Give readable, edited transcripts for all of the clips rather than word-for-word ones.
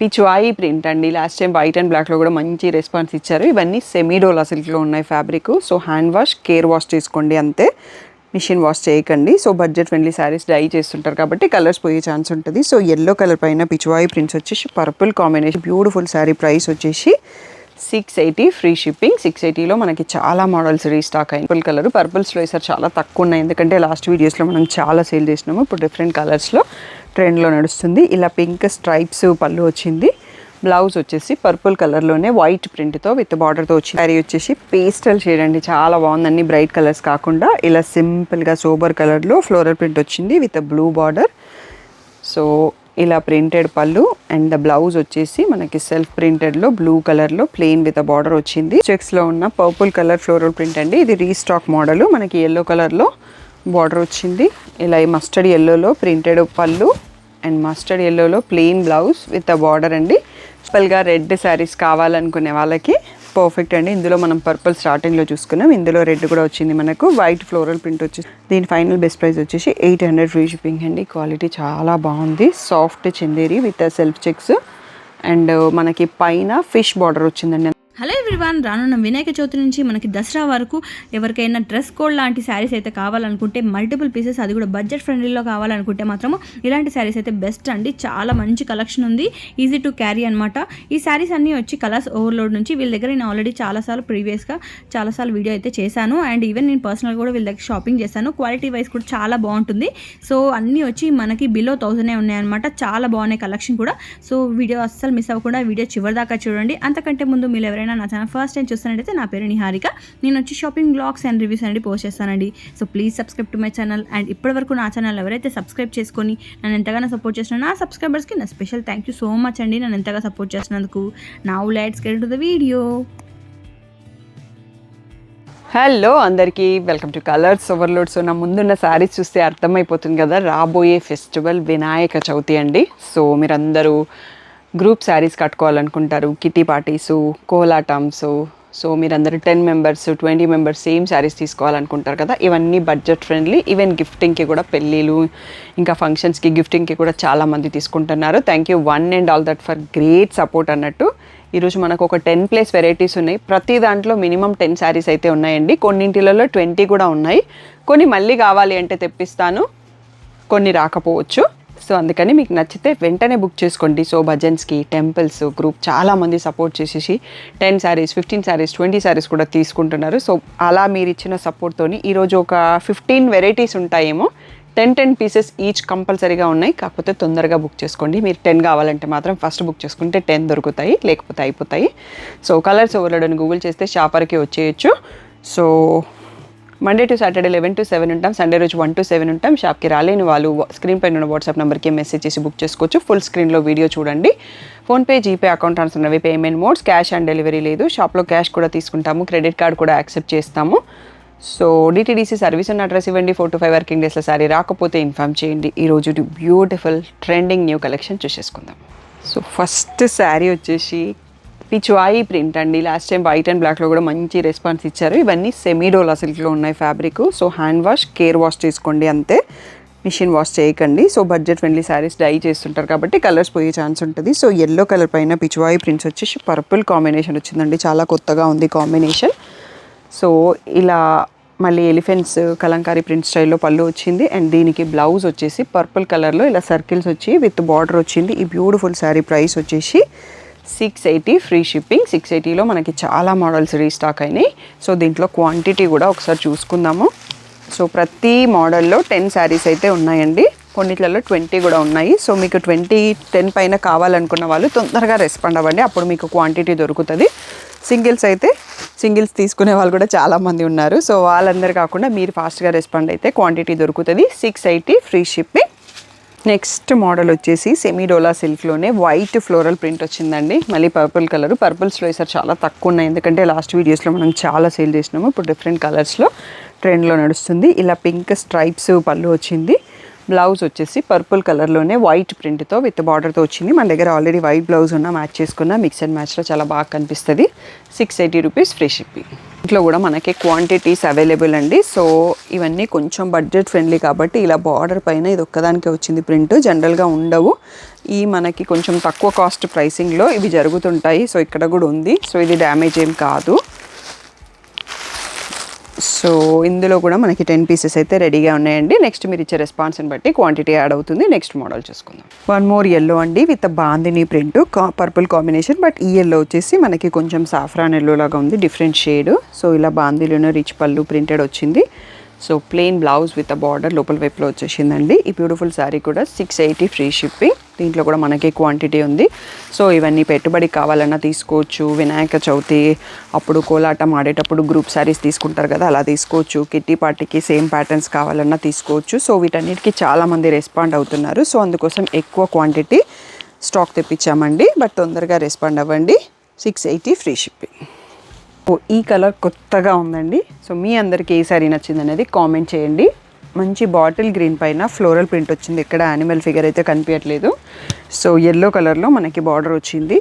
Pichwai print అండి. Last time white and బ్లాక్లో కూడా మంచి రెస్పాన్స్ ఇచ్చారు. ఇవన్నీ సెమీడోలా సిల్క్లో ఉన్నాయి fabric. So hand wash, care wash చేసుకోండి అంతే, మిషన్ వాష్ చేయకండి. So budget friendly saris dye చేస్తుంటారు కాబట్టి కలర్స్ పోయే ఛాన్స్ ఉంటుంది. సో ఎల్లో కలర్ పైన పిచ్వాయి ప్రింట్స్ వచ్చేసి purple combination beautiful sari. Price వచ్చేసి 680 ఫ్రీ షిప్పింగ్. 680లో మనకి చాలా మోడల్స్ రీస్టాక్ అయ్యి పర్పుల్ కలర్. పర్పుల్స్లో ఈసారి చాలా తక్కువ ఉన్నాయి, ఎందుకంటే లాస్ట్ వీడియోస్లో మనం చాలా సేల్ చేసినాము. ఇప్పుడు డిఫరెంట్ కలర్స్లో ట్రెండ్లో నడుస్తుంది. ఇలా పింక్ స్ట్రైప్స్ పళ్ళు వచ్చింది. బ్లౌజ్ వచ్చేసి పర్పుల్ కలర్లోనే వైట్ ప్రింట్తో విత్ బార్డర్తో వచ్చింది. శారీ వచ్చేసి పేస్టల్ షేడ్ అండి, చాలా బాగుంది. అన్ని బ్రైట్ కలర్స్ కాకుండా ఇలా సింపుల్గా సోబర్ కలర్లో ఫ్లోరల్ ప్రింట్ వచ్చింది విత్ బ్లూ బార్డర్. సో ఇలా ప్రింటెడ్ పళ్ళు అండ్ బ్లౌజ్ వచ్చేసి మనకి సెల్ఫ్ ప్రింటెడ్లో బ్లూ కలర్లో ప్లెయిన్ విత్ బార్డర్ వచ్చింది. చెక్స్లో ఉన్న పర్పుల్ కలర్ ఫ్లోరల్ ప్రింట్ అండి. ఇది రీస్టాక్ మోడల్. మనకి ఎల్లో కలర్లో బార్డర్ వచ్చింది. ఇలా ఈ మస్టర్డ్ ఎల్లోలో ప్రింటెడ్ పళ్ళు అండ్ మస్టర్డ్ ఎల్లోలో ప్లెయిన్ బ్లౌజ్ విత్ బార్డర్ అండి. సింపుల్గా రెడ్ శారీస్ కావాలనుకునే వాళ్ళకి పర్ఫెక్ట్ అండి. ఇందులో మనం పర్పుల్ స్టార్టింగ్లో చూసుకున్నాం, ఇందులో రెడ్ కూడా వచ్చింది మనకు. వైట్ ఫ్లోరల్ ప్రింట్ వచ్చేసి దీని ఫైనల్ బెస్ట్ ప్రైస్ వచ్చేసి 800 ఫ్రీ షిప్పింగ్ అండి. క్వాలిటీ చాలా బాగుంది. Soft Chanderi with self checks and మనకి పైన ఫిష్ బార్డర్ వచ్చిందండి. హలో ఎవ్రీవన్, రానున్న వినాయక చవితి నుంచి మనకి దసరా వరకు ఎవరికైనా డ్రెస్ కోడ్ లాంటి శారీస్ అయితే కావాలనుకుంటే మల్టిపుల్ పీసెస్, అది కూడా బడ్జెట్ ఫ్రెండ్లీలో కావాలనుకుంటే మాత్రము ఇలాంటి శారీస్ అయితే బెస్ట్ అండి. చాలా మంచి కలెక్షన్ ఉంది, ఈజీ టు క్యారీ అనమాట. ఈ శారీస్ అన్నీ వచ్చి కలర్స్ ఓవర్లోడ్ నుంచి. వీళ్ళ దగ్గర నేను ఆల్రెడీ చాలాసార్లు వీడియో అయితే చేశాను అండ్ ఈవెన్ నేను పర్సనల్ కూడా వీళ్ళ దగ్గర షాపింగ్ చేశాను. క్వాలిటీ వైజ్ కూడా చాలా బాగుంటుంది. సో అన్నీ వచ్చి మనకి బిలో 1000 ఉన్నాయన్నమాట. చాలా బాగున్నాయి కలెక్షన్ కూడా. సో వీడియో అస్సలు మిస్ అవ్వకుండా వీడియో చివరి దాకా చూడండి. అంతకంటే ముందు మీరు ఎవరైనా నా ఛానల్ ఫస్ట్ టైం చూస్తానంటే నా పేరు నిహారిక. నేను వచ్చి షాపింగ్ బ్లాగ్స్ అండ్ రివ్యూస్ అనేది పోస్ట్ చేస్తానండి. So please subscribe to my channel. And ఇప్పటివరకు నా ఛానల్ ఎవరైతే సబ్స్క్రైబ్ చేసుకొని నన్ను ఎంతగానో సపోర్ట్ చేస్తున్నా నా సబ్స్క్రైబర్స్కి నా special thank you so much అండి, నన్ను ఎంతగా సపోర్ట్ చేసినందుకు. Now let's get to the video. Hello అందరికీ, welcome to Colours Overload. So నా ముందున్న శారీస్ చూస్తే అర్థమైపోతుంది కదా, రాబోయే ఫెస్టివల్ వినాయక చవితి అండి. సో మీరందరూ గ్రూప్ శారీస్ కట్టుకోవాలనుకుంటారు, కిటీ పార్టీసు, కోలాటమ్స్. సో మీరందరూ 10 మెంబర్స్ 20 మెంబర్స్ సేమ్ శారీస్ తీసుకోవాలనుకుంటారు కదా. ఇవన్నీ బడ్జెట్ ఫ్రెండ్లీ. ఈవెన్ గిఫ్టింగ్కి కూడా, పెళ్ళిళ్ళు ఇంకా ఫంక్షన్స్కి గిఫ్టింగ్కి కూడా చాలామంది తీసుకుంటున్నారు. Thank you one and all that for great support అన్నట్టు. ఈరోజు మనకు ఒక 10+ వెరైటీస్ ఉన్నాయి. ప్రతి దాంట్లో మినిమం 10 శారీస్ అయితే ఉన్నాయండి. కొన్నింటిలలో 20 కూడా ఉన్నాయి. కొన్ని మళ్ళీ కావాలి అంటే తెప్పిస్తాను, కొన్ని రాకపోవచ్చు. సో అందుకని మీకు నచ్చితే వెంటనే బుక్ చేసుకోండి. సో భజన్స్కి, టెంపుల్స్ గ్రూప్ చాలామంది సపోర్ట్ చేసేసి 10 శారీస్ 15 శారీస్ 20 శారీస్ కూడా తీసుకుంటున్నారు. సో అలా మీరు ఇచ్చిన సపోర్ట్తోని ఈరోజు ఒక 15 వెరైటీస్ ఉంటాయేమో. 10 పీసెస్ ఈచ్ కంపల్సరీగా ఉన్నాయి. కాకపోతే తొందరగా బుక్ చేసుకోండి. మీరు 10 కావాలంటే మాత్రం ఫస్ట్ బుక్ చేసుకుంటే 10 దొరుకుతాయి, లేకపోతే అయిపోతాయి. సో కలర్స్ ఓవర్లోడ్ అని గూగుల్ చేస్తే షాపర్కి వచ్చేయచ్చు. So Monday to Saturday 11 to 7 ఉంటాం, సండే రోజు 1 to 7 ఉంటాం. షాప్కి రాలేని వాళ్ళు స్క్రీన్ పైన ఉన్న వాట్సాప్ నెంబర్కి మెసేజ్ చేసి బుక్ చేసుకోవచ్చు. ఫుల్ స్క్రీన్లో వీడియో చూడండి. ఫోన్పే, జీపే, అకౌంట్ ట్రాన్స్ఫర్ అవి payment modes. Cash on delivery లేదు. షాప్లో క్యాష్ కూడా తీసుకుంటాము, క్రెడిట్ కార్డ్ కూడా యాక్సెప్ట్ చేస్తాము. సో డిటీడీసీ సర్వీస్ ఉన్న అడ్రస్ ఇవ్వండి. 4 to 5 వర్కింగ్ డేస్లో శారీ రాకపోతే ఇన్ఫామ్ చేయండి. ఈరోజు beautiful trending new collection చూసేసుకుందాం. So first sari వచ్చేసి పిచ్వాయి ప్రింట్ అండి. లాస్ట్ టైం వైట్ అండ్ బ్లాక్లో కూడా మంచి రెస్పాన్స్ ఇచ్చారు. ఇవన్నీ సెమీడోలా సిల్క్లో ఉన్నాయి fabric. So hand wash, care wash చేసుకోండి అంతే, మిషన్ వాష్ చేయకండి. So budget friendly saris dye చేస్తుంటారు కాబట్టి కలర్స్ పోయే ఛాన్స్ ఉంటుంది. సో ఎల్లో కలర్ పైన పిచ్వాయి ప్రింట్స్ వచ్చేసి పర్పుల్ కాంబినేషన్ వచ్చిందండి. చాలా కొత్తగా ఉంది కాంబినేషన్. సో ఇలా మళ్ళీ ఎలిఫెంట్స్ కలంకారీ ప్రింట్ స్టైల్లో పళ్ళు వచ్చింది. అండ్ దీనికి బ్లౌజ్ వచ్చేసి పర్పుల్ కలర్లో ఇలా సర్కిల్స్ వచ్చి విత్ బార్డర్ వచ్చింది. ఈ బ్యూటిఫుల్ శారీ ప్రైస్ వచ్చేసి 680 ఫ్రీ షిప్పింగ్. 680లో మనకి చాలా మోడల్స్ రీస్టాక్ అయినాయి. సో దీంట్లో క్వాంటిటీ కూడా ఒకసారి చూసుకుందాము. సో ప్రతి మోడల్లో 10 శారీస్ అయితే ఉన్నాయండి. కొన్నిట్లలో 20 కూడా ఉన్నాయి. సో మీకు 10 పైన కావాలనుకున్న వాళ్ళు తొందరగా రెస్పాండ్ అవ్వండి, అప్పుడు మీకు క్వాంటిటీ దొరుకుతుంది. సింగిల్స్ తీసుకునే వాళ్ళు కూడా చాలామంది ఉన్నారు. సో వాళ్ళందరూ కాకుండా మీరు ఫాస్ట్గా రెస్పాండ్ అయితే క్వాంటిటీ దొరుకుతుంది. 680 ఫ్రీ షిప్పింగ్. నెక్స్ట్ మోడల్ వచ్చేసి సెమీడోలా సిల్క్లోనే వైట్ ఫ్లోరల్ ప్రింట్ వచ్చిందండి. మళ్ళీ పర్పుల్ కలర్. పర్పుల్స్లో ఈసారి చాలా తక్కువ ఉన్నాయి, ఎందుకంటే లాస్ట్ వీడియోస్లో మనం చాలా సేల్ చేసినాము. ఇప్పుడు డిఫరెంట్ కలర్స్లో ట్రెండ్లో నడుస్తుంది. ఇలా పింక్ స్ట్రైప్స్ పళ్ళు వచ్చింది. బ్లౌజ్ వచ్చేసి పర్పుల్ కలర్లోనే వైట్ ప్రింట్తో విత్ బార్డర్తో వచ్చింది. మన దగ్గర ఆల్రెడీ వైట్ బ్లౌజ్ ఉన్న మ్యాచ్ చేసుకున్న మిక్స్ అండ్ మ్యాచ్లో చాలా బాగా కనిపిస్తుంది. 680 రూపీస్ ఫ్రీ షిప్పింగ్. ఇంట్లో కూడా మనకి క్వాంటిటీస్ అవైలబుల్ అండి. సో ఇవన్నీ కొంచెం బడ్జెట్ ఫ్రెండ్లీ కాబట్టి ఇలా బార్డర్ పైన ఇది ఒక్కదానికే వచ్చింది ప్రింట్, జనరల్గా ఉండవు. ఈ మనకి కొంచెం తక్కువ కాస్ట్ ప్రైసింగ్లో ఇవి జరుగుతుంటాయి. సో ఇక్కడ కూడా ఉంది. సో ఇది డ్యామేజ్ ఏం కాదు. సో ఇందులో కూడా మనకి 10 పీసెస్ అయితే రెడీగా ఉన్నాయండి. నెక్స్ట్ మీరు ఇచ్చే రెస్పాన్స్ని బట్టి క్వాంటిటీ యాడ్ అవుతుంది. నెక్స్ట్ మోడల్ చూసుకుందాం. వన్ మోర్ ఎల్లో అండి with bandhani print, purple combination. But ఈ ఎల్లో వచ్చేసి మనకి కొంచెం సాఫ్రాన్ ఎల్లో లాగా ఉంది, డిఫరెంట్ షేడ్. సో ఇలా బాందిలోనే రిచ్ పళ్ళు ప్రింటెడ్ వచ్చింది. So plain blouse with border లోపల వైపులో వచ్చేసిందండి. ఈ బ్యూటిఫుల్ శారీ కూడా 680 ఫ్రీ షిప్పింగ్. దీంట్లో కూడా మనకి క్వాంటిటీ ఉంది. సో ఇవన్నీ పెట్టుబడికి కావాలన్నా తీసుకోవచ్చు. వినాయక చవితి అప్పుడు కోలాటం ఆడేటప్పుడు గ్రూప్ శారీస్ తీసుకుంటారు కదా, అలా తీసుకోవచ్చు. కిట్టి పార్టీకి సేమ్ ప్యాటర్న్స్ కావాలన్నా తీసుకోవచ్చు. సో వీటన్నిటికీ చాలామంది రెస్పాండ్ అవుతున్నారు. సో అందుకోసం ఎక్కువ క్వాంటిటీ స్టాక్ తెప్పించామండి. బట్ తొందరగా రెస్పాండ్ అవ్వండి. 680 ఫ్రీ షిప్పింగ్. ఈ కలర్ కొత్తగా ఉందండి. సో మీ అందరికీ ఏ సారీ నచ్చింది అనేది కామెంట్ చేయండి. మంచి బాటిల్ గ్రీన్ పైన ఫ్లోరల్ ప్రింట్ వచ్చింది. ఇక్కడ యానిమల్ ఫిగర్ అయితే కనిపించట్లేదు. సో ఎల్లో కలర్లో మనకి బార్డర్ వచ్చింది.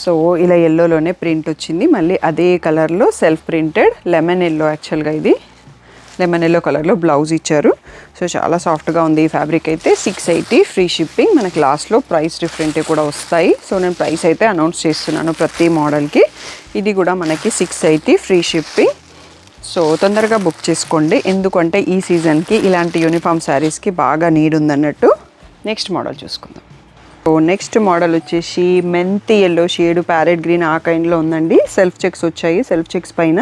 సో ఇలా ఎల్లోలోనే ప్రింట్ వచ్చింది. మళ్ళీ అదే కలర్లో సెల్ఫ్ ప్రింటెడ్ లెమన్ ఎల్లో, యాక్చువల్గా ఇది లెమన్ ఎల్లో కలర్లో బ్లౌజ్ ఇచ్చారు. సో చాలా సాఫ్ట్గా ఉంది ఈ ఫ్యాబ్రిక్ అయితే. 680 ఫ్రీ షిప్పింగ్. మనకి లాస్ట్లో ప్రైస్ డిఫరెంట్ కూడా వస్తాయి. సో నేను ప్రైస్ అయితే అనౌన్స్ చేస్తున్నాను ప్రతి మోడల్కి. ఇది కూడా మనకి 680 ఫ్రీ షిప్పింగ్. సో తొందరగా బుక్ చేసుకోండి, ఎందుకంటే ఈ సీజన్కి ఇలాంటి యూనిఫామ్ శారీస్కి బాగా నీడ్ ఉందన్నట్టు. నెక్స్ట్ మోడల్ చూసుకుందాం. సో నెక్స్ట్ మోడల్ వచ్చేసి మెంతి ఎల్లో షేడ్, ప్యారెట్ గ్రీన్ ఆ కైండ్లో ఉందండి. సెల్ఫ్ చెక్స్ వచ్చాయి. సెల్ఫ్ చెక్స్ పైన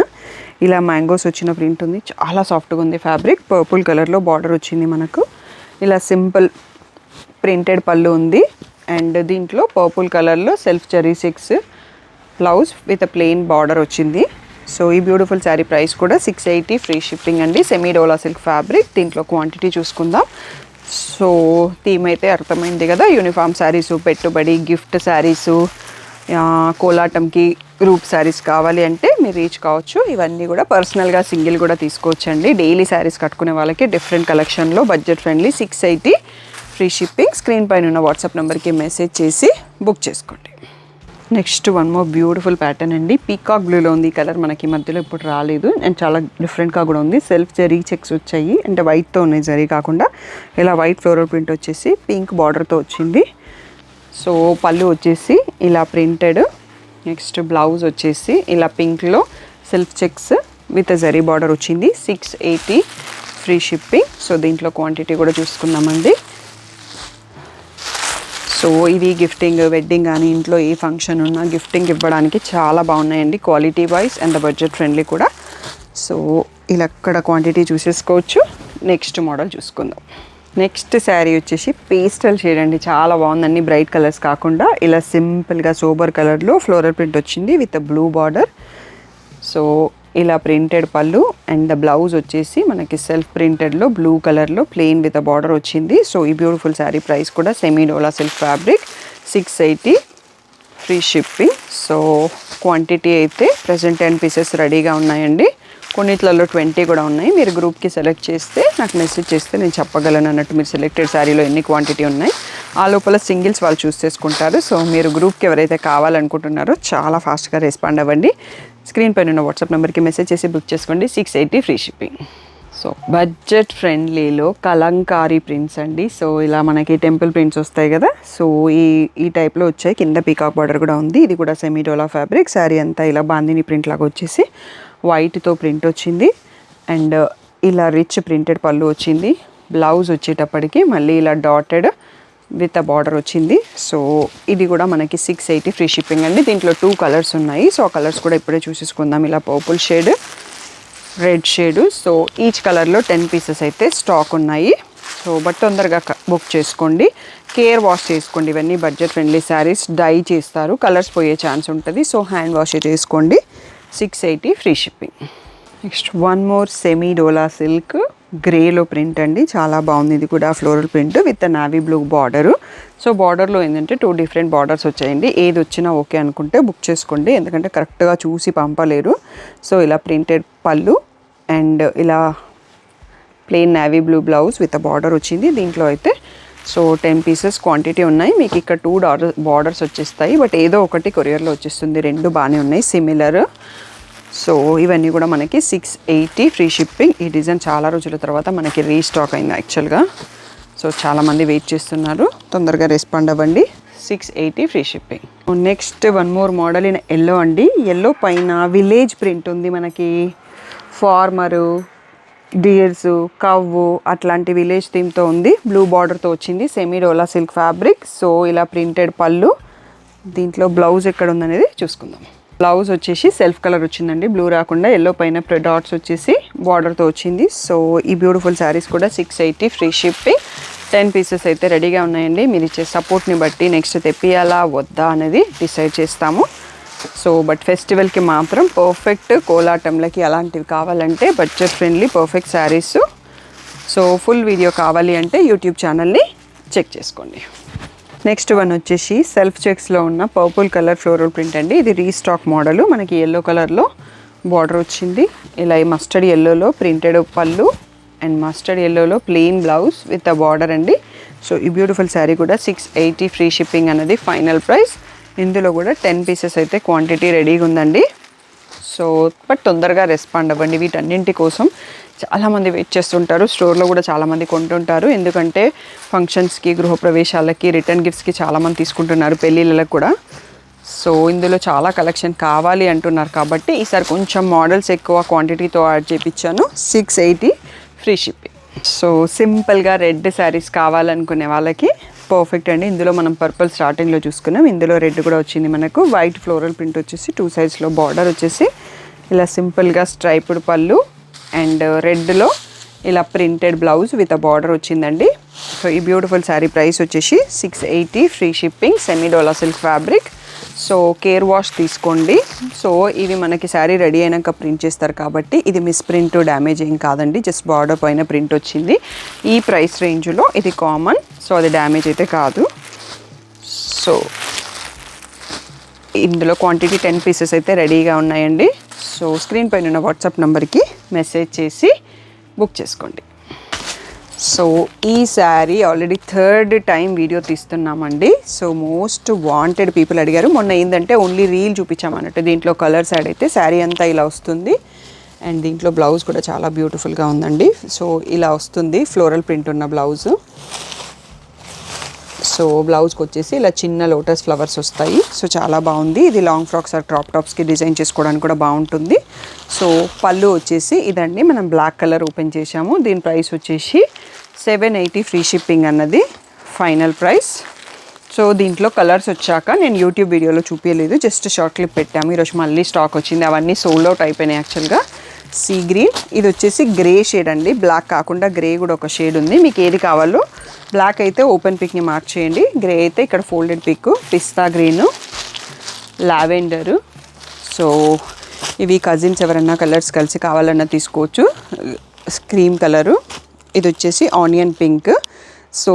ఇలా మ్యాంగోస్ వచ్చిన ప్రింట్ ఉంది. చాలా సాఫ్ట్గా ఉంది ఫ్యాబ్రిక్. పర్పుల్ కలర్లో బార్డర్ వచ్చింది మనకు. ఇలా సింపుల్ ప్రింటెడ్ పళ్ళు ఉంది. అండ్ దీంట్లో పర్పుల్ కలర్లో self cherry checks blouse with plain border వచ్చింది. సో ఈ బ్యూటిఫుల్ శారీ ప్రైస్ కూడా 680 ఫ్రీ షిప్పింగ్ అండి. Semi dola silk fabric. దీంట్లో క్వాంటిటీ చూసుకుందాం. సో థీమ్ అయితే అర్థమైంది కదా, యూనిఫామ్ శారీసు, పెట్టుబడి, గిఫ్ట్ శారీసు, కోలాటంకి గ్రూప్ శారీస్ కావాలి అంటే మీరు రీచ్ కావచ్చు. ఇవన్నీ కూడా పర్సనల్గా సింగిల్ కూడా తీసుకోవచ్చు అండి. డైలీ శారీస్ కట్టుకునే వాళ్ళకి డిఫరెంట్ కలెక్షన్లో budget friendly 680 free shipping. Screen పైన ఉన్న వాట్సాప్ నెంబర్కి మెసేజ్ చేసి బుక్ చేసుకోండి. Next one more beautiful pattern అండి. పీకాక్ బ్లూలో ఉంది ఈ కలర్. మనకి మధ్యలో ఇప్పుడు రాలేదు అండ్ చాలా డిఫరెంట్గా కూడా ఉంది. సెల్ఫ్ జరీ చెక్స్ వచ్చాయి అంటే వైట్తో ఉన్నాయి, జరీ కాకుండా ఇలా వైట్ ఫ్లోరల్ ప్రింట్ వచ్చేసి పింక్ బార్డర్తో వచ్చింది. సో పళ్ళు వచ్చేసి ఇలా ప్రింటెడ్. నెక్స్ట్ బ్లౌజ్ వచ్చేసి ఇలా పింక్లో self checks with zari border వచ్చింది. 680 ఫ్రీ షిప్పింగ్. సో దీంట్లో క్వాంటిటీ కూడా చూసుకున్నామండి. సో ఇవి గిఫ్టింగ్, వెడ్డింగ్ కానీ ఇంట్లో ఏ ఫంక్షన్ ఉన్నా గిఫ్టింగ్ ఇవ్వడానికి చాలా బాగున్నాయండి, quality wise and budget friendly కూడా. సో ఇలా అక్కడ క్వాంటిటీ చూసేసుకోవచ్చు. నెక్స్ట్ మోడల్ చూసుకుందాం. నెక్స్ట్ శారీ వచ్చేసి పేస్టల్ షేడ్ అండి. చాలా బాగుందండి. బ్రైట్ కలర్స్ కాకుండా ఇలా సింపుల్గా సోబర్ కలర్లో ఫ్లోరల్ ప్రింట్ వచ్చింది విత్ బ్లూ బార్డర్. సో ఇలా ప్రింటెడ్ పళ్ళు అండ్ బ్లౌజ్ వచ్చేసి మనకి సెల్ఫ్ ప్రింటెడ్లో బ్లూ కలర్లో ప్లెయిన్ విత్ బార్డర్ వచ్చింది. సో ఈ బ్యూటిఫుల్ శారీ ప్రైస్ కూడా semi dola silk fabric 680 free shipping. So quantity అయితే ప్రజెంట్ 10 పీసెస్ రెడీగా ఉన్నాయండి. కొన్నిట్లలో 20 కూడా ఉన్నాయి. మీరు గ్రూప్కి సెలెక్ట్ చేస్తే నాకు మెసేజ్ చేస్తే నేను చెప్పగలను అన్నట్టు. మీరు సెలెక్టెడ్ శారీలో ఎన్ని క్వాంటిటీ ఉన్నాయి ఆ లోపల సింగిల్స్ వాళ్ళు చూస్ చేసుకుంటారు. సో మీరు గ్రూప్కి ఎవరైతే కావాలనుకుంటున్నారో చాలా ఫాస్ట్గా రెస్పాండ్ అవ్వండి. స్క్రీన్ పైన ఉన్న వాట్సాప్ నెంబర్కి మెసేజ్ చేసి బుక్ చేసుకోండి. 680 ఫ్రీ షిప్పింగ్. సో బడ్జెట్ ఫ్రెండ్లీలో కలంకారీ ప్రింట్స్ అండి. సో ఇలా మనకి టెంపుల్ ప్రింట్స్ వస్తాయి కదా, సో ఈ టైప్లో వచ్చాయి. కింద పీకాక్ బార్డర్ కూడా ఉంది. ఇది కూడా సెమీ డోలా ఫ్యాబ్రిక్. శారీ అంతా ఇలా బాందిని ప్రింట్ లాగా వచ్చేసి వైట్తో ప్రింట్ వచ్చింది అండ్ ఇలా రిచ్ ప్రింటెడ్ పళ్ళు వచ్చింది. బ్లౌజ్ వచ్చేటప్పటికి మళ్ళీ ఇలా డాటెడ్ విత్ అ బార్డర్ వచ్చింది. సో ఇది కూడా మనకి 680 ఫ్రీ షిప్పింగ్ అండి. దీంట్లో 2 కలర్స్ ఉన్నాయి. సో ఆ కలర్స్ కూడా ఇప్పుడే చూసేసుకుందాం. ఇలా purple shade, red shade. So each కలర్లో 10 పీసెస్ అయితే స్టాక్ ఉన్నాయి. సో బట్ తొందరగా బుక్ చేసుకోండి. కేర్ వాష్ చేసుకోండి. ఇవన్నీ బడ్జెట్ ఫ్రెండ్లీ శారీస్. డై చేస్తారు, కలర్స్ పోయే ఛాన్స్ ఉంటుంది. సో హ్యాండ్ వాష్ చేసుకోండి. 680 free shipping. Next one more semi dola silk గ్రేలో ప్రింట్ అండి. చాలా బాగుంది. ఇది కూడా floral print with navy blue border. So బార్డర్లో ఏంటంటే 2 డిఫరెంట్ బార్డర్స్ వచ్చాయండి. ఏది వచ్చినా ఓకే అనుకుంటే బుక్ చేసుకోండి, ఎందుకంటే కరెక్ట్గా చూసి పంపలేరు. సో ఇలా ప్రింటెడ్ పళ్ళు అండ్ ఇలా plain navy blue blouse with border వచ్చింది. దీంట్లో అయితే సో 10 పీసెస్ క్వాంటిటీ ఉన్నాయి. మీకు ఇక్కడ 2 బార్డర్స్ వచ్చేస్తాయి. బట్ ఏదో ఒకటి కొరియర్లో వచ్చేస్తుంది. 2 బాగానే ఉన్నాయి సిమిలర్. సో ఇవన్నీ కూడా మనకి 680 ఫ్రీ షిప్పింగ్. ఈ డిజైన్ చాలా రోజుల తర్వాత మనకి రీస్టాక్ అయింది యాక్చువల్గా. సో చాలామంది వెయిట్ చేస్తున్నారు, తొందరగా రెస్పాండ్ అవ్వండి. 680 free shipping. Next one more model in yellow అండి. ఎల్లో పైన విలేజ్ ప్రింట్ ఉంది మనకి. ఫార్మరు, డియర్స్, కవ్వు అట్లాంటి విలేజ్ థీమ్తో ఉంది. బ్లూ బార్డర్తో వచ్చింది. Semi dola silk fabric. So ఇలా ప్రింటెడ్ పళ్ళు. దీంట్లో బ్లౌజ్ ఎక్కడ ఉందనేది చూసుకుందాం. బ్లౌజ్ వచ్చేసి సెల్ఫ్ కలర్ వచ్చిందండి, బ్లూ రాకుండా ఎల్లో పైన డాట్స్ వచ్చేసి బార్డర్తో వచ్చింది. సో ఈ బ్యూటిఫుల్ శారీస్ కూడా 680 ఫ్రీ షిప్పింగ్. 10 పీసెస్ అయితే రెడీగా ఉన్నాయండి. మీరు ఇచ్చే సపోర్ట్ని బట్టి నెక్స్ట్ తెప్పియాలా వద్దా అనేది డిసైడ్ చేస్తాము. సో బట్ ఫెస్టివల్కి మాత్రం పర్ఫెక్ట్ కోలాటంలకి అలాంటివి కావాలంటే budget friendly perfect saris. So full video కావాలి అంటే యూట్యూబ్ ఛానల్ని చెక్ చేసుకోండి. నెక్స్ట్ వన్ వచ్చేసి సెల్ఫ్ చెక్స్లో ఉన్న పర్పుల్ కలర్ ఫ్లోరల్ ప్రింట్ అండి. ఇది రీస్టాక్ మోడల్. మనకి ఎల్లో కలర్లో బార్డర్ వచ్చింది. ఇలా ఈ మస్టర్డ్ ఎల్లోలో ప్రింటెడ్ పళ్ళు అండ్ మస్టర్డ్ ఎల్లోలో plain blouse with a border అండి. సో ఈ బ్యూటిఫుల్ శారీ కూడా 680 ఫ్రీ షిప్పింగ్ అనేది ఫైనల్ ప్రైస్. ఇందులో కూడా 10 పీసెస్ అయితే క్వాంటిటీ రెడీగా ఉందండి. సో బట్ తొందరగా రెస్పాండ్ అవ్వండి. వీటన్నింటి కోసం చాలామంది వెయిట్ చేస్తుంటారు. స్టోర్లో కూడా చాలామంది కొంటుంటారు. ఎందుకంటే ఫంక్షన్స్కి, గృహప్రవేశాలకి, రిటర్న్ గిఫ్ట్స్కి చాలామంది తీసుకుంటున్నారు, పెళ్ళిళ్ళకి కూడా. సో ఇందులో చాలా కలెక్షన్ కావాలి అంటున్నారు కాబట్టి ఈసారి కొంచెం మోడల్స్ ఎక్కువ క్వాంటిటీతో యాడ్ చేయించాను. 680 ఫ్రీ షిప్పింగ్. సో సింపుల్గా రెడ్ శారీస్ కావాలనుకునే వాళ్ళకి పర్ఫెక్ట్ అండి. ఇందులో మనం పర్పుల్ స్టార్టింగ్లో చూసుకున్నాం. ఇందులో రెడ్ కూడా వచ్చింది మనకు. వైట్ ఫ్లోరల్ ప్రింట్ వచ్చేసి 2 సైడ్స్లో బార్డర్ వచ్చేసి ఇలా సింపుల్గా స్ట్రైప్డ్ పళ్ళు అండ్ రెడ్లో ఇలా printed blouse with a border వచ్చిందండి. సో ఈ బ్యూటిఫుల్ శారీ ప్రైస్ వచ్చేసి 680 free shipping. Semi dola silk fabric. So care wash తీసుకోండి. సో ఇవి మనకి శారీ రెడీ అయినాక ప్రింట్ చేస్తారు కాబట్టి ఇది మిస్ ప్రింట్, డ్యామేజ్ ఏం కాదండి. జస్ట్ బార్డర్ పైన ప్రింట్ వచ్చింది. ఈ ప్రైస్ రేంజ్లో ఇది కామన్. సో అది డ్యామేజ్ అయితే కాదు. సో ఇందులో క్వాంటిటీ 10 పీసెస్ అయితే రెడీగా ఉన్నాయండి. సో స్క్రీన్ పైన ఉన్న వాట్సాప్ నెంబర్కి మెసేజ్ చేసి బుక్ చేసుకోండి. సో ఈ sari already 3rd time video తీస్తున్నామండి. సో మోస్ట్ వాంటెడ్ పీపుల్ అడిగారు. మొన్న ఏంటంటే ఓన్లీ రీల్ చూపించామన్నట్టు. దీంట్లో కలర్స్ యాడ్ అయితే శారీ అంతా ఇలా వస్తుంది. అండ్ దీంట్లో బ్లౌజ్ కూడా చాలా బ్యూటిఫుల్గా ఉందండి. సో ఇలా వస్తుంది ఫ్లోరల్ ప్రింట్ ఉన్న బ్లౌజు. సో బ్లౌజ్కి వచ్చేసి ఇలా చిన్న లోటస్ ఫ్లవర్స్ వస్తాయి. సో చాలా బాగుంది. ఇది లాంగ్ ఫ్రాక్స్ ఆర్ క్రాప్ టాప్స్కి డిజైన్ చేసుకోవడానికి కూడా బాగుంటుంది. సో పళ్ళు వచ్చేసి ఇదండి. మనం బ్లాక్ కలర్ ఓపెన్ చేసాము. దీని ప్రైస్ వచ్చేసి 780 ఫ్రీ షిప్పింగ్ అన్నది ఫైనల్ ప్రైస్. సో దీంట్లో కలర్స్ వచ్చాక నేను యూట్యూబ్ వీడియోలో చూపించలేదు, జస్ట్ షార్ట్ క్లిప్ పెట్టాము. ఈరోజు మళ్ళీ స్టాక్ వచ్చింది. అవన్నీ సోల్డ్ అవుట్ అయిపోయినాయి యాక్చువల్గా. సీ గ్రీన్, ఇది వచ్చేసి గ్రే షేడ్ అండి. బ్లాక్ కాకుండా గ్రే కూడా ఒక షేడ్ ఉంది. మీకు ఏది కావాలో, బ్లాక్ అయితే ఓపెన్ పిక్ని మార్క్ చేయండి, గ్రే అయితే ఇక్కడ ఫోల్డెడ్ పిక్, పిస్తా గ్రీను, లావెండరు. సో ఇవి కజిన్స్ ఎవరన్నా కలర్స్ కలిసి కావాలన్నా తీసుకోవచ్చు. క్రీమ్ కలరు, ఇది వచ్చేసి ఆనియన్ పింక్. సో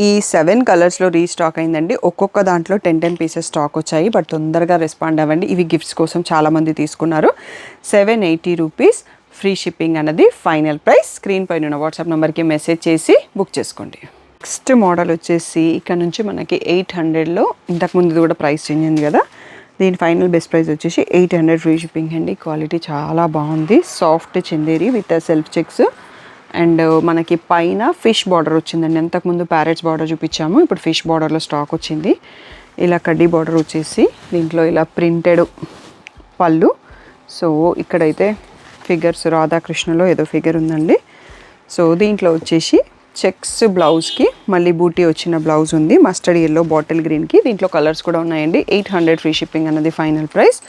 ఈ 7 కలర్స్లో రీస్టాక్ అయిందండి. ఒక్కొక్క దాంట్లో 10 పీసెస్ స్టాక్ వచ్చాయి. బట్ తొందరగా రెస్పాండ్ అవ్వండి. ఇవి గిఫ్ట్స్ కోసం చాలామంది తీసుకున్నారు. 780 రూపీస్ ఫ్రీ షిప్పింగ్ అన్నది ఫైనల్ ప్రైస్. స్క్రీన్ పైన ఉన్న వాట్సాప్ నెంబర్కి మెసేజ్ చేసి బుక్ చేసుకోండి. నెక్స్ట్ మోడల్ వచ్చేసి ఇక్కడ నుంచి మనకి 800లో, ఇంతకుముందు కూడా ప్రైస్ చేంజ్ అయింది కదా, దీని ఫైనల్ బెస్ట్ ప్రైస్ వచ్చేసి 800 ఫ్రీ షిప్పింగ్ అండి. క్వాలిటీ చాలా బాగుంది. Soft Chanderi with self checks and మనకి పైన ఫిష్ బార్డర్ వచ్చిందండి. అంతకుముందు ప్యారెట్స్ బార్డర్ చూపించాము, ఇప్పుడు ఫిష్ బార్డర్లో స్టాక్ వచ్చింది. ఇలా కడ్డీ బార్డర్ వచ్చేసి దీంట్లో ఇలా ప్రింటెడ్ పళ్ళు. సో ఇక్కడైతే ఫిగర్స్ రాధాకృష్ణలో ఏదో ఫిగర్ ఉందండి. సో దీంట్లో వచ్చేసి చెక్స్ బ్లౌజ్కి మళ్ళీ బూటీ వచ్చిన బ్లౌజ్ ఉంది. మస్టర్డ్ ఎల్లో, బాటిల్ గ్రీన్కి. దీంట్లో కలర్స్ కూడా ఉన్నాయండి. 800 ఫ్రీ షిప్పింగ్ అన్నది ఫైనల్ ప్రైస్.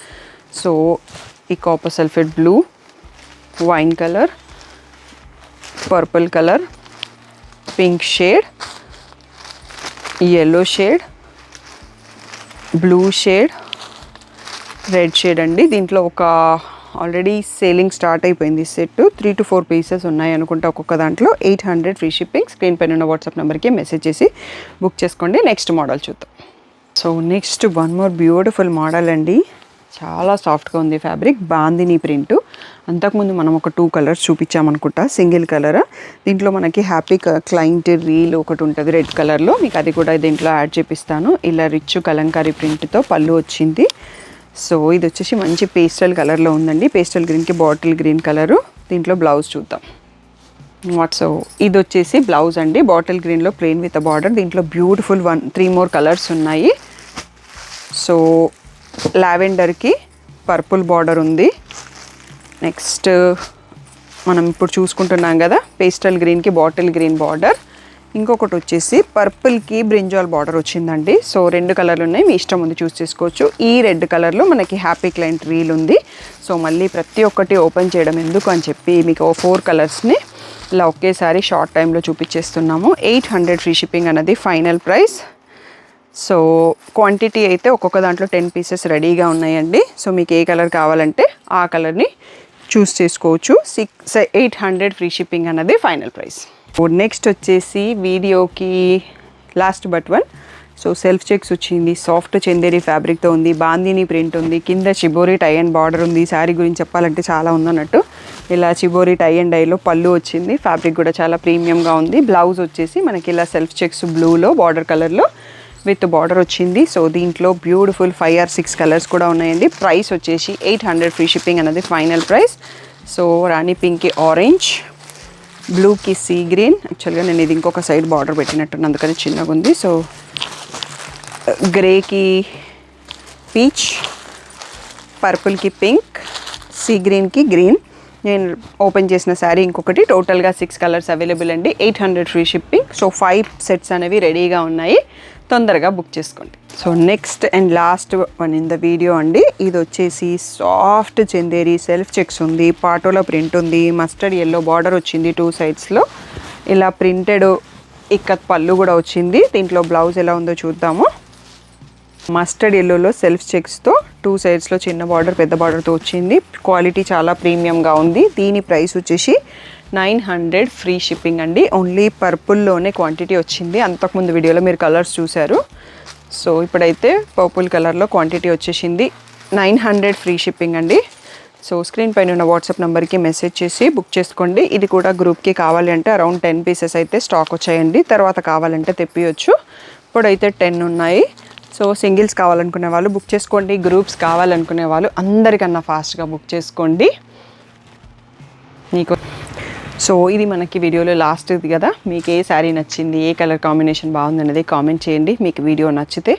సో ఈ copper sulphate blue, wine colour, purple colour, pink shade, yellow shade, blue shade, red shade అండి. దీంట్లో ఒక ఆల్రెడీ సేలింగ్ స్టార్ట్ అయిపోయింది సెట్. 3 to 4 పీసెస్ ఉన్నాయి అనుకుంటా ఒక్కొక్క దాంట్లో. 800 ఫ్రీ షిప్పింగ్. స్క్రీన్ పైన ఉన్న వాట్సాప్ నెంబర్కి మెసేజ్ చేసి బుక్ చేసుకోండి. నెక్స్ట్ మోడల్ చూద్దాం. So next one more beautiful model అండి. చాలా సాఫ్ట్గా ఉంది ఫ్యాబ్రిక్. బాందిని ప్రింట్. అంతకుముందు మనం ఒక 2 కలర్స్ చూపించామనుకుంటా, సింగిల్ కలర్. దీంట్లో మనకి హ్యాపీ క్లయింట్ రీల్ ఒకటి ఉంటుంది రెడ్ కలర్లో, మీకు అది కూడా దీంట్లో యాడ్ చేపిస్తాను. ఇలా రిచ్ కలంకారీ ప్రింట్తో పళ్ళు వచ్చింది. సో ఇది వచ్చేసి మంచి పేస్టల్ కలర్లో ఉందండి. పేస్టల్ గ్రీన్కి బాటిల్ గ్రీన్ కలరు. దీంట్లో బ్లౌజ్ చూద్దాం. సో ఇది వచ్చేసి బ్లౌజ్ అండి. బాటిల్ గ్రీన్లో ప్లెయిన్ విత్ బార్డర్. దీంట్లో బ్యూటిఫుల్ 3 more కలర్స్ ఉన్నాయి. సో లావెండర్కి పర్పుల్ బార్డర్ ఉంది. నెక్స్ట్ మనం ఇప్పుడు చూసుకుంటున్నాం కదా, పేస్టల్ గ్రీన్కి బాటిల్ గ్రీన్ బార్డర్. ఇంకొకటి వచ్చేసి పర్పుల్కి బ్రింజాల్ బార్డర్ వచ్చిందండి. సో 2 కలర్లు ఉన్నాయి, మీ ఇష్టం ఉంది చూస్ చేసుకోవచ్చు. ఈ రెడ్ కలర్లో మనకి హ్యాపీ క్లయింట్ రీల్ ఉంది. సో మళ్ళీ ప్రతి ఒక్కటి ఓపెన్ చేయడం ఎందుకు అని చెప్పి మీకు 4 కలర్స్ని ఇలా ఒకేసారి షార్ట్ టైంలో చూపించేస్తున్నాము. 800 ఫ్రీ షిప్పింగ్ అన్నది ఫైనల్ ప్రైస్. సో క్వాంటిటీ అయితే ఒక్కొక్క దాంట్లో 10 pieces రెడీగా ఉన్నాయండి. సో మీకు ఏ కలర్ కావాలంటే ఆ కలర్ని చూస్ చేసుకోవచ్చు. 800 ఫ్రీ షిప్పింగ్ అన్నది ఫైనల్ ప్రైస్. నెక్స్ట్ వచ్చేసి వీడియోకి last but one. So self checks వచ్చింది. సాఫ్ట్ చందేరి ఫ్యాబ్రిక్తో ఉంది. బాందిని ప్రింట్ ఉంది. కింద చిబోరి టై అండ్ బార్డర్ ఉంది. శారీ గురించి చెప్పాలంటే చాలా ఉందన్నట్టు. ఇలా చిబోరి టై అండ్ డైలో పళ్ళు వచ్చింది. ఫ్యాబ్రిక్ కూడా చాలా ప్రీమియంగా ఉంది. బ్లౌజ్ వచ్చేసి మనకి ఇలా సెల్ఫ్ చెక్స్ బ్లూలో బార్డర్ కలర్లో విత్ బార్డర్ వచ్చింది. సో దీంట్లో బ్యూటిఫుల్ 5 or 6 కలర్స్ కూడా ఉన్నాయండి. ప్రైస్ వచ్చేసి 800 ఫ్రీ షిప్పింగ్ అనేది ఫైనల్ ప్రైస్. సో రాణి పింక్కి ఆరెంజ్, బ్లూకి సీ గ్రీన్. యాక్చువల్గా నేను ఇది ఇంకొక సైడ్ బార్డర్ పెట్టినట్టు అందుకని చిన్నగా ఉంది. సో గ్రేకి పీచ్, పర్పుల్కి పింక్, సీ గ్రీన్కి గ్రీన్. నేను ఓపెన్ చేసిన శారీ ఇంకొకటి. టోటల్గా 6 కలర్స్ అవైలబుల్ అండి. 800 ఫ్రీ షిప్పింగ్. సో 5 sets అనేవి రెడీగా ఉన్నాయి, తొందరగా బుక్ చేసుకోండి. So next and last one in the video అండి. ఇది వచ్చేసి సాఫ్ట్ చందేరి సెల్ఫ్ చెక్స్ ఉంది. పాటోలో ప్రింట్ ఉంది. మస్టర్డ్ ఎల్లో బార్డర్ వచ్చింది 2 sides. ఇలా ప్రింటెడ్ ఇక్కత్ పళ్ళు కూడా వచ్చింది. దీంట్లో బ్లౌజ్ ఎలా ఉందో చూద్దాము. మస్టర్డ్ ఎల్లోలో సెల్ఫ్ చెక్స్తో 2 sides చిన్న బార్డర్ పెద్ద బార్డర్తో వచ్చింది. క్వాలిటీ చాలా ప్రీమియంగా ఉంది. దీని ప్రైస్ వచ్చేసి 900 ఫ్రీ షిప్పింగ్ అండి. ఓన్లీ పర్పుల్లోనే క్వాంటిటీ వచ్చింది. అంతకుముందు వీడియోలో మీరు కలర్స్ చూశారు. సో ఇప్పుడైతే పర్పుల్ కలర్లో క్వాంటిటీ వచ్చేసింది. 900 ఫ్రీ షిప్పింగ్ అండి. సో స్క్రీన్ పైన ఉన్న వాట్సాప్ నెంబర్కి మెసేజ్ చేసి బుక్ చేసుకోండి. ఇది కూడా గ్రూప్కి కావాలి అంటే అరౌండ్ 10 pieces అయితే స్టాక్ వచ్చాయండి. తర్వాత కావాలంటే తెప్పియచ్చు. ఇప్పుడైతే 10 ఉన్నాయి. సో సింగిల్స్ కావాలనుకునే వాళ్ళు బుక్ చేసుకోండి. గ్రూప్స్ కావాలనుకునే వాళ్ళు అందరికన్నా ఫాస్ట్గా బుక్ చేసుకోండి. మీకు సో ఇది మనకి వీడియోలో లాస్ట్ది కదా. మీకు ఏ శారీ నచ్చింది, ఏ కలర్ కాంబినేషన్ బాగుంది అనేది కామెంట్ చేయండి. మీకు వీడియో నచ్చితే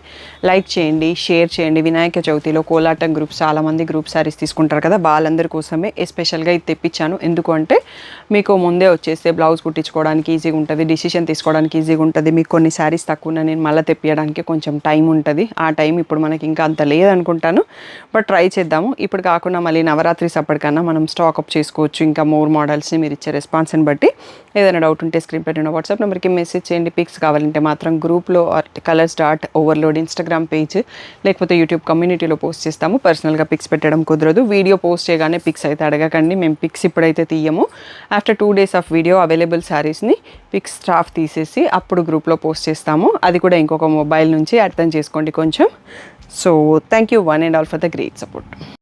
లైక్ చేయండి, షేర్ చేయండి. వినాయక చవితిలో కోలాటం గ్రూప్స్ చాలామంది గ్రూప్ శారీస్ తీసుకుంటారు కదా, వాళ్ళందరి కోసమే ఎస్పెషల్గా ఇది తెప్పించాను. ఎందుకు అంటే మీకు ముందే వచ్చేస్తే బ్లౌజ్ కుట్టించుకోవడానికి ఈజీగా ఉంటుంది, డిసిషన్ తీసుకోవడానికి ఈజీగా ఉంటుంది. మీకు కొన్ని శారీస్ తక్కువ నేను మళ్ళీ తెప్పియడానికి కొంచెం టైం ఉంటుంది. ఆ టైం ఇప్పుడు మనకి ఇంకా అంత లేదనుకుంటాను, బట్ ట్రై చేద్దాము. ఇప్పుడు కాకుండా మళ్ళీ నవరాత్రి అప్పటికన్నా మనం స్టాక్అప్ చేసుకోవచ్చు. ఇంకా మోర్ మోడల్స్ని మీరు ఇచ్చే రెస్పాన్స్ని బట్టి. ఏదైనా డౌట్ ఉంటే స్క్రీన్ పైన ఉన్న వాట్సాప్ నెంబర్కి మెసేజ్ చేయండి. పిక్స్ కావాలంటే మాత్రం గ్రూప్లో colours.overload ఇన్స్టాగ్రామ్ పేజ్ లేకపోతే యూట్యూబ్ కమ్యూనిటీలో పోస్ట్ చేస్తాము. పర్సనల్గా పిక్స్ పెట్టడం కుదరదు. వీడియో పోస్ట్ చేయగానే పిక్స్ అయితే అడగకండి, మేము పిక్స్ ఇప్పుడైతే తీయము. After 2 days of video available శారీస్ని పిక్స్ స్టాఫ్ తీసేసి అప్పుడు గ్రూప్లో పోస్ట్ చేస్తాము. అది కూడా ఇంకొక మొబైల్ నుంచి అర్థం చేసుకోండి కొంచెం. So thank you one and all for the great support.